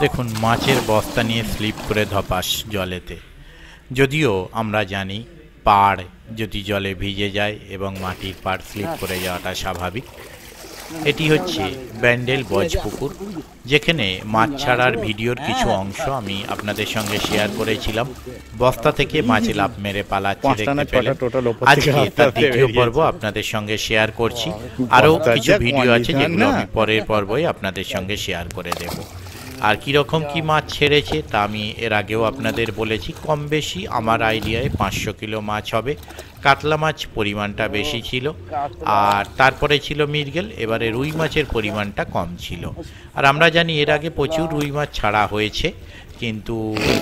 দেখুন মাছের বস্তা নিয়ে স্লিপ করে ধপাস জলেতে। যদিও আমরা জানি পাড় যদি জলে ভিজে যায় এবং মাটির পাড় স্লিপ করে যাওয়াটা স্বাভাবিক। এটি হচ্ছে ব্যান্ডেল বজপুকুর, যেখানে মাছ ছাড়ার ভিডিওর কিছু অংশ আমি আপনাদের সঙ্গে শেয়ার করেছিলাম। বস্তা থেকে মাছ লাফ মেরে পালাচ্ছে দেখতে পেলেন। আজকে তার দ্বিতীয় পর্ব আপনাদের সঙ্গে শেয়ার করছি। আরও কিছু ভিডিও আছে যেগুলো আমি পরের পর্বই আপনাদের সঙ্গে শেয়ার করে দেব। আর কীরকম কী মাছ ছেড়েছে তা আমি এর আগেও আপনাদের বলেছি। কম বেশি আমার আইডিয়ায় 500 কিলো মাছ হবে। কাতলা মাছ পরিমাণটা বেশি ছিল, আর তারপরে ছিল মৃগেল। এবারে রুই মাছের পরিমাণটা কম ছিল। আর আমরা জানি এর আগে প্রচুর রুই মাছ ছাড়া হয়েছে, কিন্তু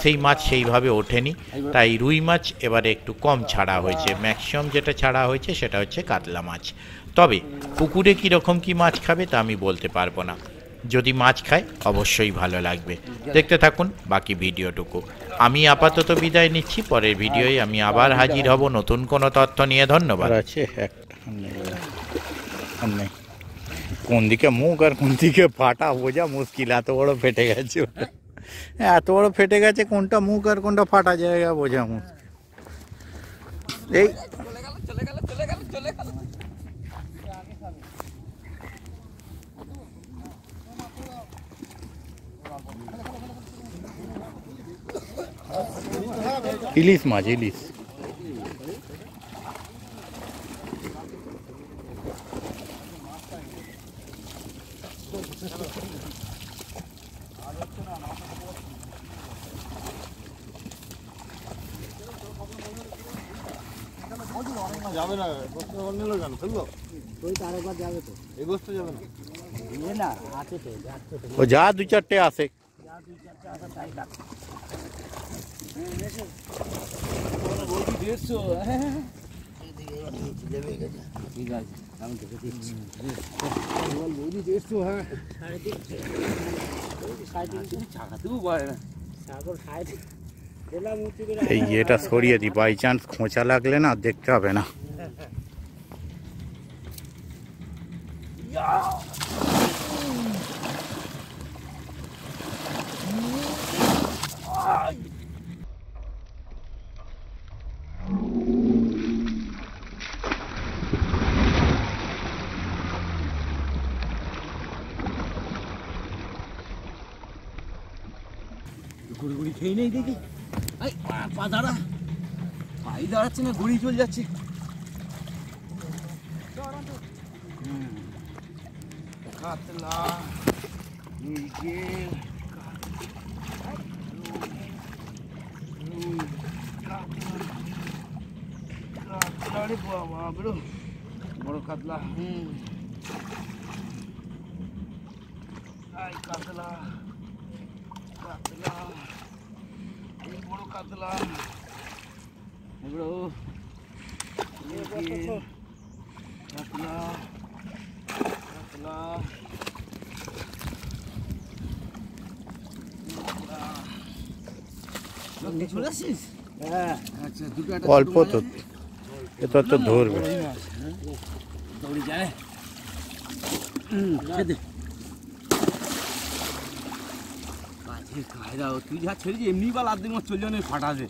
সেই মাছ সেইভাবে ওঠেনি, তাই রুই মাছ এবারে একটু কম ছাড়া হয়েছে। ম্যাক্সিমাম যেটা ছাড়া হয়েছে সেটা হচ্ছে কাতলা মাছ। তবে পুকুরে কীরকম কী মাছ খাবে তা আমি বলতে পারবো না। যদি মাছ খায় অবশ্যই ভালো লাগবে। দেখতে থাকুন বাকি ভিডিওটুকু। আমি আপাতত বিদায় নিচ্ছি। পরের ভিডিওয় আমি আবার হাজির হব নতুন কোনো তথ্য নিয়ে। ধন্যবাদ। আছে কোন দিকে মুখ আর কোন দিকে ফাটা বোঝা মুশকিল। এত বড় ফেটে গেছে, এত বড় ফেটে গেছে, কোনটা মুখ আর কোনটা ফাটা জায়গা বোঝা মুশকিল। এই ইলিশ মাছ, ইলিশ। যাবে না, নিল কেন ফেললো? ওই তো আরেকবার যাবে তো, এই গোস্ত যাবে না। না আছে তো, ও যা দু চারটে আসে। এই এটা সরিয়ে দিই, বাই চান্স খোঁচা লাগলে না দেখতে হবে না। গুড়ি খেয়ে নেই দেখি। পা দাঁড়া, পাই দাঁড়াচ্ছে না, গুড়ি চলে যাচ্ছে। কাতলা, মৃগেল, কাতলা রে বাবা, বড় বড় কাতলা। কাতলা কাতলা, এই বড় কাতলা, এগুলো কাতলা কাতলা। চলে আসছিস? হ্যাঁ আচ্ছা, দুটো অল্প তো, এটা তো ধরবে। দৌড়ি যায়। তুই যা ছেড়েছি এমনি বা লাদ দিন চলে যাবে, ফাটাবে।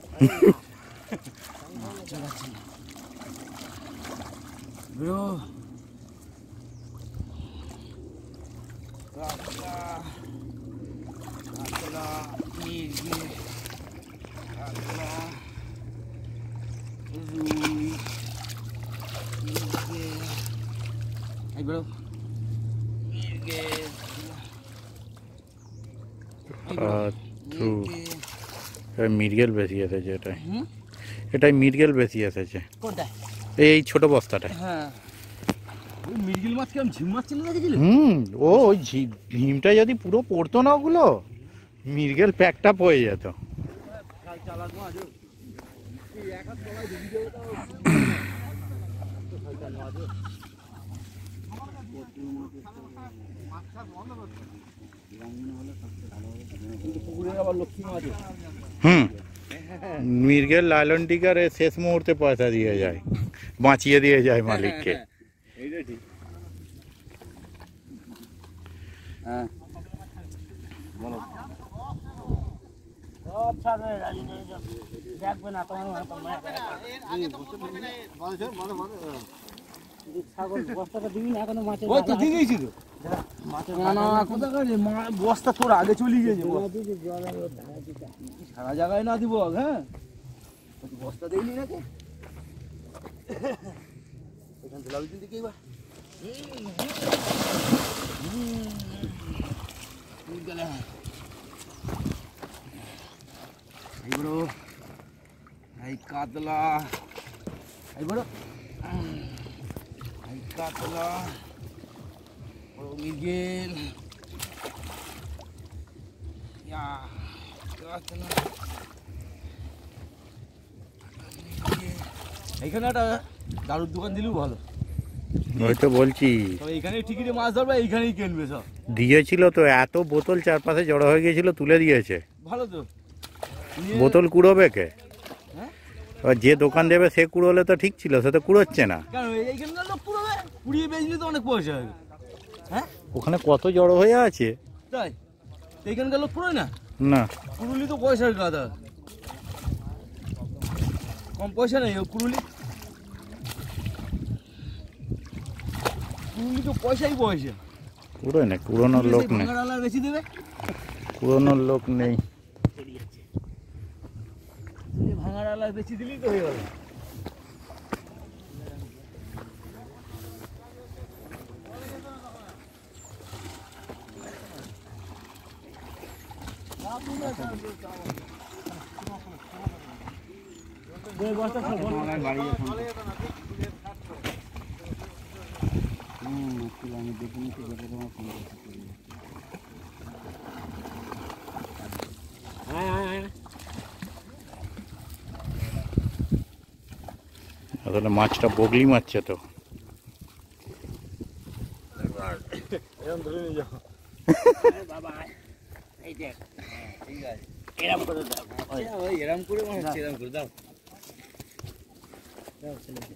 মৃগেল বেশি এসেছে, এটাই মৃগেল বেশি এসেছে। এই ছোট বস্তাটা। হ্যাঁ, মৃগেল মাছ কেমন ঝিম মাছ চলে গেছিল। ও ওই ঝিমটা যদি পুরো পড়তো না, ওগুলো মৃগেল প্যাকটা হয়ে যেত। মৃগেল লালন টিকার শেষ মুহূর্তে পয়সা দিয়ে যায়, বাঁচিয়ে দিয়ে যায় মালিককে। সব ছাড়বে দেখবে না তোমার ছাগল বস্তাটা দিবি না এখনো মাছের ওই তো দিয়ে দিয়েছি তো না না কোথাকার বস্তা তোর আগে চলে গিয়েছে সারা জায়গায় না দিব হ্যাঁ বস্তা দেয়নি নাকি এখান থেকে লাভ দিকে এবার এই বড় এই কাতলা এই বড় এই কাতলা বড় মিগেল ইয়া কাতলা এইখানে একটা দারুর দোকান দিলেও ভালো ওই তো বলছি তবে এইখানে টিকিটে মাছ ধরবে এইখানেই কিনবে সব দিয়েছিল তো, এত বোতল চারপাশে জড়ো হয়ে গিয়েছিল, তুলে দিয়েছে। ভালো তো বোতল কুড়োবে কে? হ্যাঁ? এবার যে দোকান দেবে সে কুড়োলে তো ঠিক ছিল, সে তো কুড়োচ্ছে না। কেন এইখানকার লোক পুরোবে পুড়িয়ে বেচলে তো অনেক পয়সা হবে হ্যাঁ ওখানে কত জড়ো হয়ে আছে। তাই এইখানকার লোক পুরোয় না না, কুড়ুলি তো পয়সার গাদা কম পয়সা নেই ও কুড়ুলি কুড়ুলি তো পয়সাই পয়সা কুড়োয় না, কুড়োনোর লোক নেই, ভাঙাড়ালা বেশি দেবে কুড়োনোর লোক নেই। ভাঙাড়ালা বেশি দিলেই তো হয়ে গেল আসলে মাছটা বগলি মারছে তো। এরকম ধরে নিয়ে যাও বাবা এই দেখ ঠিক আছে এরকম করে দাও ওই এরকম করে মনে হচ্ছে এরকম করে দাও দাও ছেলেকে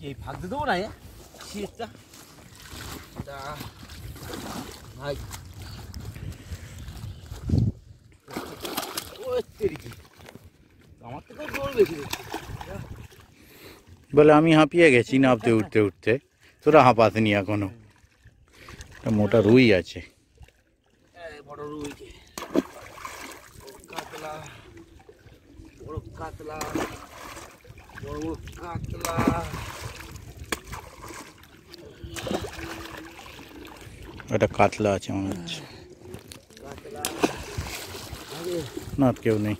এই ভাগ দিয়ে দেবো না শীতটা ভাই আমার থেকে জোর বেশি বলে আমি হাঁপিয়ে গেছি নামতে উঠতে উঠতে, তোরা হাঁপাসনি এখনো। একটা মোটা রুই আছে। বড় রুই কাতলা বড় কাতলা বড় বড় কাতলা একটা কাতলা আছে মনে হচ্ছে। কাতলা না, কেউ নেই।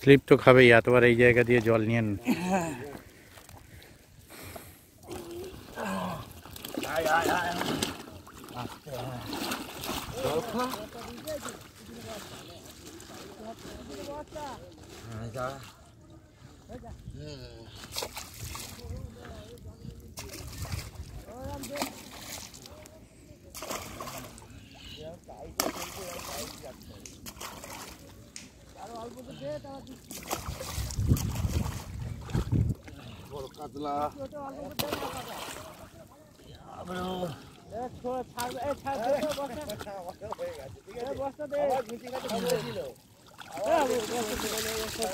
স্লিপ তো খাবেই, এতবার এই জায়গা দিয়ে জল নিয়ে বড় কাতলা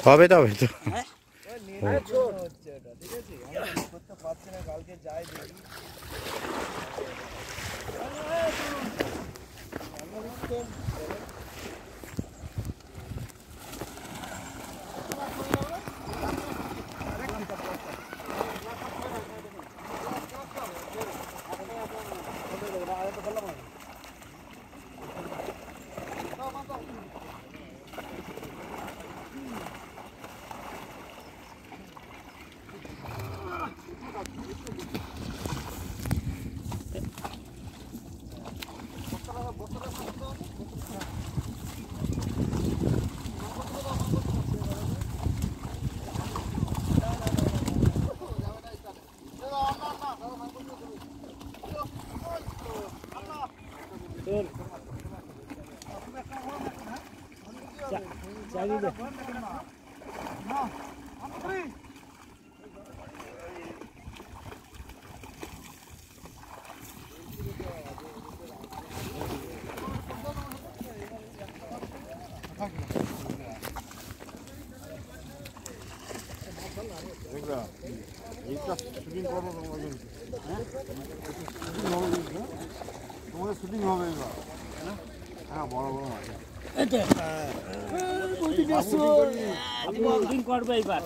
হবে তবে তো। কালকে যাই দেখি চাবি দে। দেখবা এইটা শুটিং করবো তোমরা কিন্তু শুটিং হবে কিন্তু না? তোমাদের শুটিং হবে এবার হ্যাঁ বড় বড় মাছ আপনি একদিন করবে এইবার